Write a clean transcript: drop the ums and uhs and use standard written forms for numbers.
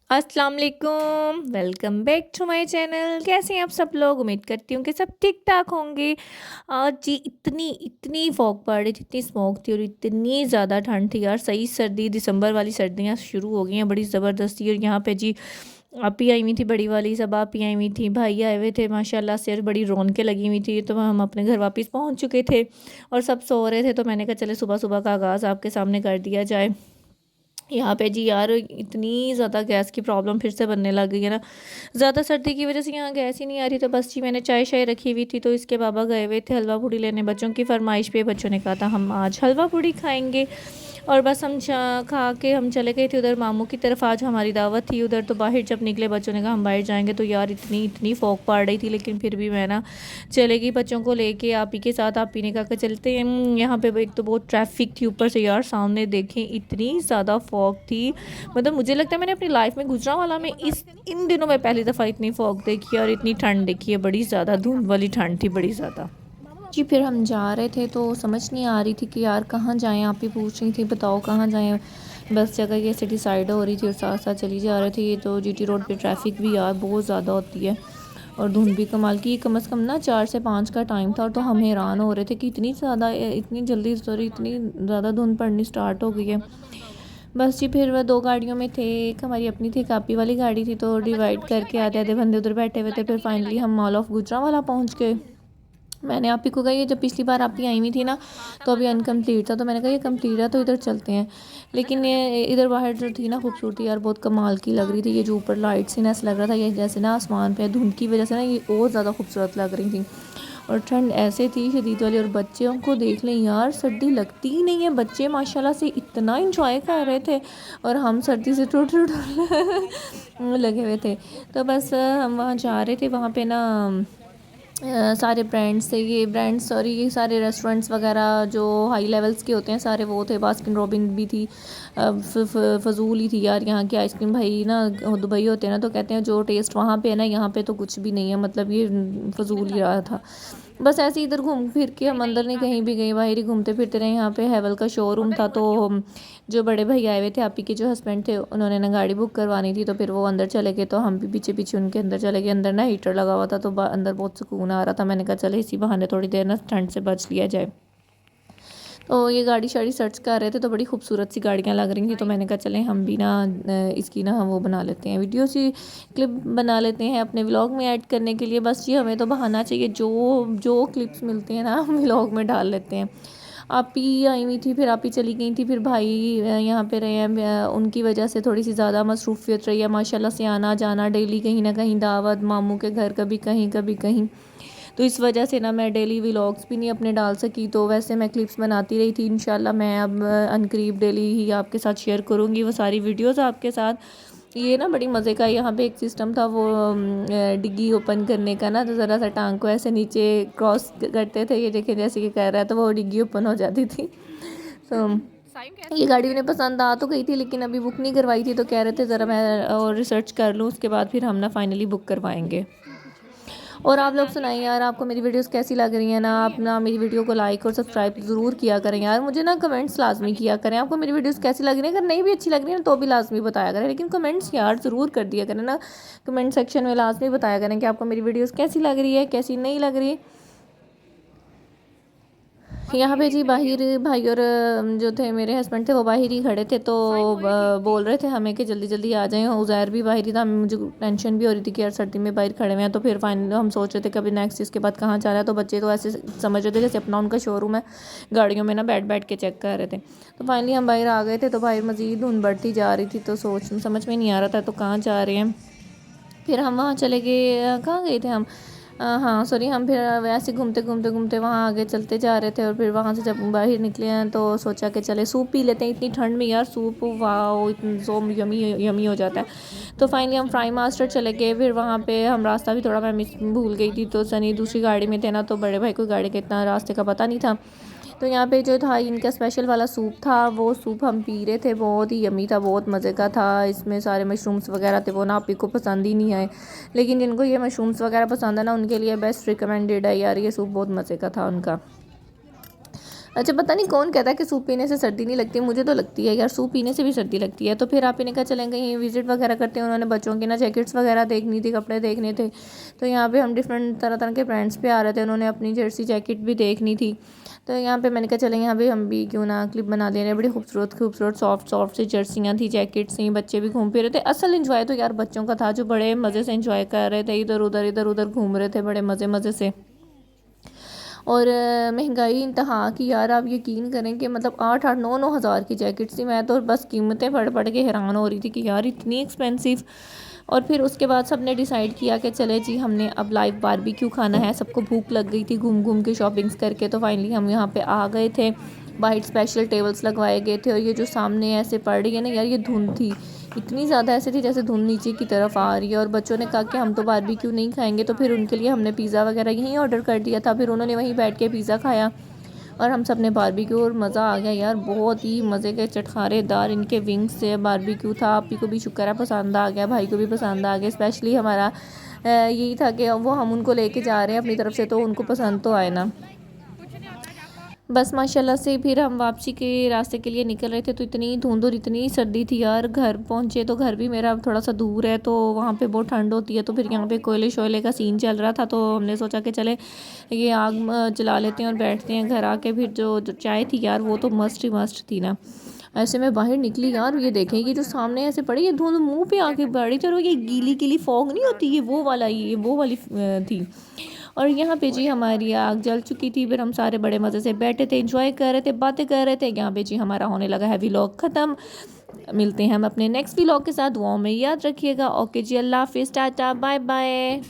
अस्सलाम वालेकुम, welcome back to my channel. कैसे हैं आप सब लोग? उम्मीद करती हूँ कि सब ठीक ठाक होंगे। आज जी इतनी इतनी फॉग पड़ रही थी, इतनी स्मोक थी और इतनी ज़्यादा ठंड थी यार। सही सर्दी, दिसंबर वाली सर्दियाँ शुरू हो गई हैं बड़ी ज़बरदस्ती। और यहाँ पे जी आप ही आई हुई थी, बड़ी वाली सब आप ही आई हुई थी, भाई आए हुए थे माशाल्लाह से, और बड़ी रौनकें लगी हुई थी। तो हम अपने घर वापस पहुँच चुके थे और सब सो रहे थे, तो मैंने कहा चले सुबह सुबह का आगाज़ आपके सामने कर दिया जाए। यहाँ पे जी यार इतनी ज़्यादा गैस की प्रॉब्लम फिर से बनने लग गई है ना। ज़्यादा सर्दी की वजह से यहाँ गैस ही नहीं आ रही। तो बस जी मैंने चाय शाय रखी हुई थी, तो इसके बाबा गए हुए थे हलवा पूड़ी लेने, बच्चों की फरमाइश पे बच्चों ने कहा था हम आज हलवा पूड़ी खाएंगे। और बस हम खा के हम चले गए थे उधर मामू की तरफ। आज हमारी दावत थी उधर, तो बाहर जब निकले बच्चों ने कहा हम बाहर जाएंगे, तो यार इतनी इतनी फॉग पड़ रही थी, लेकिन फिर भी मैं ना चलेगी बच्चों को लेके आप ही के साथ। आप ही ने कहा कि चलते हैं। यहाँ पे एक तो बहुत ट्रैफिक थी, ऊपर से यार सामने देखें इतनी ज़्यादा फॉग थी। मतलब मुझे लगता है मैंने अपनी लाइफ में गुजरांवाला में इन दिनों में पहली दफ़ा इतनी फॉग देखी है और इतनी ठंड देखी है। बड़ी ज़्यादा धुंध वाली ठंड थी, बड़ी ज़्यादा जी। फिर हम जा रहे थे तो समझ नहीं आ रही थी कि यार कहाँ जाएं। आप ही पूछ रही थी बताओ कहाँ जाएं। बस जगह कैसे डिसाइड हो रही थी और साथ साथ चली जा रहे थे। ये तो जीटी रोड पे ट्रैफिक भी यार बहुत ज़्यादा होती है और धुंध भी कमाल की। कम से कम ना 4 से 5 का टाइम था, तो हम हैरान हो रहे थे कि इतनी जल्दी सॉरी इतनी ज़्यादा धुंध पड़नी स्टार्ट हो गई है। बस जी फिर वह 2 गाड़ियों में थे, एक हमारी अपनी थी, एक आपी वाली गाड़ी थी, तो डिवाइड करके आधे आधे बंदे उधर बैठे हुए थे। फिर फाइनली हम मॉल ऑफ गुजरांवाला पहुंच गए। मैंने आप ही को कहा ये जब पिछली बार आप ही आई हुई थी ना, तो अभी अनकम्प्लीट था, तो मैंने कहा ये कंप्लीट है तो इधर चलते हैं। लेकिन ये इधर बाहर जो थी ना खूबसूरती यार बहुत कमाल की लग रही थी। ये जो ऊपर लाइट सी ना ऐसा लग रहा था ये जैसे ना आसमान पे धुंध की वजह से ना ये और ज़्यादा खूबसूरत लग रही थी। और ठंड ऐसे थी शदीद वाली। और बच्चों को देख लें यार, सर्दी लगती ही नहीं है। बच्चे माशाल्लाह से इतना इंजॉय कर रहे थे और हम सर्दी से टूट टूट लगे हुए थे। तो बस हम वहाँ जा रहे थे, वहाँ पे ना सारे ब्रांड्स थे, ये ब्रांड्स सॉरी ये सारे रेस्टोरेंट्स वगैरह जो हाई लेवल्स के होते हैं सारे वो थे। बास्किन रॉबिन भी थी, फजूल ही थी यार यहाँ की आइसक्रीम। भाई ना दुबई होते हैं ना, तो कहते हैं जो टेस्ट वहाँ पे है ना यहाँ पे तो कुछ भी नहीं है। मतलब ये फजूल ही रहा था। बस ऐसे इधर घूम फिर के हम अंदर नहीं कहीं भी गए, बाहर ही घूमते फिरते रहे। यहाँ पे हैवल का शोरूम था, तो जो बड़े भाई आए हुए थे आप ही के जो हस्बैंड थे, उन्होंने ना गाड़ी बुक करवानी थी, तो फिर वो अंदर चले गए, तो हम भी पीछे पीछे उनके अंदर चले गए। अंदर ना हीटर लगा हुआ था, तो अंदर बहुत सुकून आ रहा था। मैंने कहा चले इसी बहाने थोड़ी देर ना ठंड से बच लिया जाए। तो ये गाड़ी शाड़ी सर्च कर रहे थे, तो बड़ी खूबसूरत सी गाड़ियाँ लग रही थी, तो मैंने कहा चलें हम भी ना इसकी ना हम वो बना लेते हैं, वीडियो सी क्लिप बना लेते हैं अपने व्लॉग में ऐड करने के लिए। बस ये हमें तो बहाना चाहिए, जो जो क्लिप्स मिलते हैं ना हम व्लॉग में डाल लेते हैं। आप ही आई हुई थी, फिर आप ही चली गई थी, फिर भाई यहाँ पे रहे हैं। उनकी वजह से थोड़ी सी ज़्यादा मसरूफियत रही है माशाल्लाह से, आना जाना डेली कहीं ना कहीं दावत मामू के घर, कभी कहीं कभी कहीं। तो इस वजह से ना मैं डेली व्लॉग्स भी नहीं अपने डाल सकी। तो वैसे मैं क्लिप्स बनाती रही थी। इंशाल्लाह मैं अब अनकरीब डेली ही आपके साथ शेयर करूँगी वो सारी वीडियोज़ आपके साथ। ये ना बड़ी मज़े का यहाँ पे एक सिस्टम था, वो डिग्गी ओपन करने का ना, तो ज़रा सा टांग को ऐसे नीचे क्रॉस करते थे, ये देखें जैसे कि कह रहा है, तो वो डिग्गी ओपन हो जाती थी। तो ये गाड़ी उन्हें पसंद आ तो गई थी, लेकिन अभी बुक नहीं करवाई थी, तो कह रहे थे ज़रा मैं और रिसर्च कर लूँ, उसके बाद फिर हम ना फाइनली बुक करवाएंगे। और आप लोग सुनाइए यार, आपको मेरी वीडियोस कैसी लग रही हैं ना। आप ना मेरी वीडियो को लाइक और सब्सक्राइब ज़रूर किया करें यार। मुझे ना कमेंट्स लाजमी किया करें, आपको मेरी वीडियोस कैसी लग रही है। अगर नहीं भी अच्छी लग रही है ना तो भी लाजमी बताया करें, लेकिन कमेंट्स यार ज़रूर कर दिया करें ना। कमेंट सेक्शन में लाजमी बताया करें कि आपको मेरी वीडियोज़ कैसी लग रही है, कैसी नहीं लग रही। यहाँ पे जी बाहिर भाई और जो थे मेरे हस्बैंड थे वो बाहर ही खड़े थे, तो बोल रहे थे हमें कि जल्दी जल्दी आ जाएं। उज़ैर भी बाहर ही था, मुझे टेंशन भी हो रही थी कि यार सर्दी में बाहर खड़े हुए हैं। तो फिर फाइनली हम सोच रहे थे कभी नेक्स्ट इसके बाद कहाँ जा रहा है, तो बच्चे तो ऐसे समझ रहे थे जैसे अपना उनका शोरूम है, गाड़ियों में ना बैठ बैठ के चेक कर रहे थे। तो फाइनली हम बाहर आ गए थे, तो बाहर मज़ीद धुंध बढ़ती जा रही थी, तो समझ में नहीं आ रहा था तो कहाँ जा रहे हैं। फिर हम वहाँ चले गए, कहाँ गए थे हम, हाँ सॉरी, हम फिर वैसे घूमते घूमते घूमते वहाँ आगे चलते जा रहे थे। और फिर वहाँ से जब बाहर निकले हैं तो सोचा कि चले सूप पी लेते हैं। इतनी ठंड में यार सूप वाह इतनी सो यमी यमी हो जाता है। तो फाइनली हम फ्राई मास्टर चले गए। फिर वहाँ पे हम रास्ता भी थोड़ा मैं मिस भूल गई थी, तो सनी दूसरी गाड़ी में थे ना, तो बड़े भाई को गाड़ी का इतना रास्ते का पता नहीं था। तो यहाँ पे जो था इनका स्पेशल वाला सूप था, वो सूप हम पी रहे थे, बहुत ही यमी था, बहुत मज़े का था। इसमें सारे मशरूम्स वगैरह थे, वो ना आप ही को पसंद ही नहीं आए, लेकिन जिनको ये मशरूम्स वगैरह पसंद है ना उनके लिए बेस्ट रिकमेंडेड है यार, ये सूप बहुत मज़े का था उनका। अच्छा, पता नहीं कौन कहता है कि सूप पीने से सर्दी नहीं लगती, मुझे तो लगती है यार, सूप पीने से भी सर्दी लगती है। तो फिर आप इन्हें कहा चलें कहीं विजिट वगैरह करते हैं। उन्होंने बच्चों की ना जैकेट्स वगैरह देखनी थी, कपड़े देखने थे। तो यहाँ पे हम डिफरेंट तरह तरह के ब्रांड्स पे आ रहे थे, उन्होंने अपनी जर्सी जैकेट भी देखनी थी। तो यहाँ पे मैंने कहा चलें यहाँ पे हम भी क्यों ना क्लिप बना दे रहे हैं। बड़ी खूबसूरत खूबसूरत सॉफ्ट सॉफ्ट सी जर्सियाँ थी, जैकेट्स थी, बच्चे भी घूम फिर रहे थे। असल इन्जॉय तो यार बच्चों का था, जो बड़े मज़े से इन्जॉय कर रहे थे, इधर उधर घूम रहे थे बड़े मज़े मज़े से। और महंगाई इंतहा की यार, आप यकीन करें कि मतलब 8-8 9 9 हज़ार की जैकेट्स थी। मैं तो बस कीमतें पढ़ पढ़ के हैरान हो रही थी कि यार इतनी एक्सपेंसिव। और फिर उसके बाद सबने डिसाइड किया कि चले जी हमने अब लाइव बारबेक्यू खाना है। सबको भूख लग गई थी घूम घूम के शॉपिंग्स करके। तो फाइनली हम यहाँ पे आ गए थे। बाहर स्पेशल टेबल्स लगवाए गए थे। और ये जो सामने ऐसे पड़ रही है ना यार, ये धुंध थी इतनी ज़्यादा, ऐसे थी जैसे धुंध नीचे की तरफ आ रही है। और बच्चों ने कहा कि हम तो बारबेक्यू नहीं खाएंगे, तो फिर उनके लिए हमने पिज़्ज़ा वगैरह यहीं ऑर्डर कर दिया था। फिर उन्होंने वहीं बैठ के पिज़्ज़ा खाया और हम सब ने बारबेक्यू। और मज़ा आ गया यार, बहुत ही मज़े के चटखारेदार इनके विंग्स से बारबेक्यू था। आपी को भी शुक्र है पसंद आ गया, भाई को भी पसंद आ गया। स्पेशली हमारा यही था कि वो हम उनको लेके जा रहे हैं अपनी तरफ से, तो उनको पसंद तो आए ना। बस माशाल्लाह से फिर हम वापसी के रास्ते के लिए निकल रहे थे, तो इतनी धुंध और इतनी सर्दी थी यार। घर पहुंचे तो घर भी मेरा थोड़ा सा दूर है, तो वहाँ पे बहुत ठंड होती है। तो फिर यहाँ पे कोयले शोयले का सीन चल रहा था, तो हमने सोचा कि चले ये आग जला लेते हैं और बैठते हैं। घर आके फिर जो चाय थी यार, वो तो मस्ट ही मस्ट थी ना। ऐसे में बाहर निकली यार, ये देखें कि जो सामने ऐसे पड़ी ये धुंध मुंह पे आके पड़ी। चलो ये गीली गीली फॉग नहीं होती, ये वो वाली थी। और यहाँ पे जी हमारी आग जल चुकी थी। फिर हम सारे बड़े मज़े से बैठे थे, एंजॉय कर रहे थे, बातें कर रहे थे। यहाँ पे जी हमारा होने लगा है व्लॉग ख़त्म। मिलते हैं हम अपने नेक्स्ट व्लॉग के साथ। दुआओं में याद रखिएगा। ओके जी, अल्लाह हाफिज़, टाटा बाय बाय।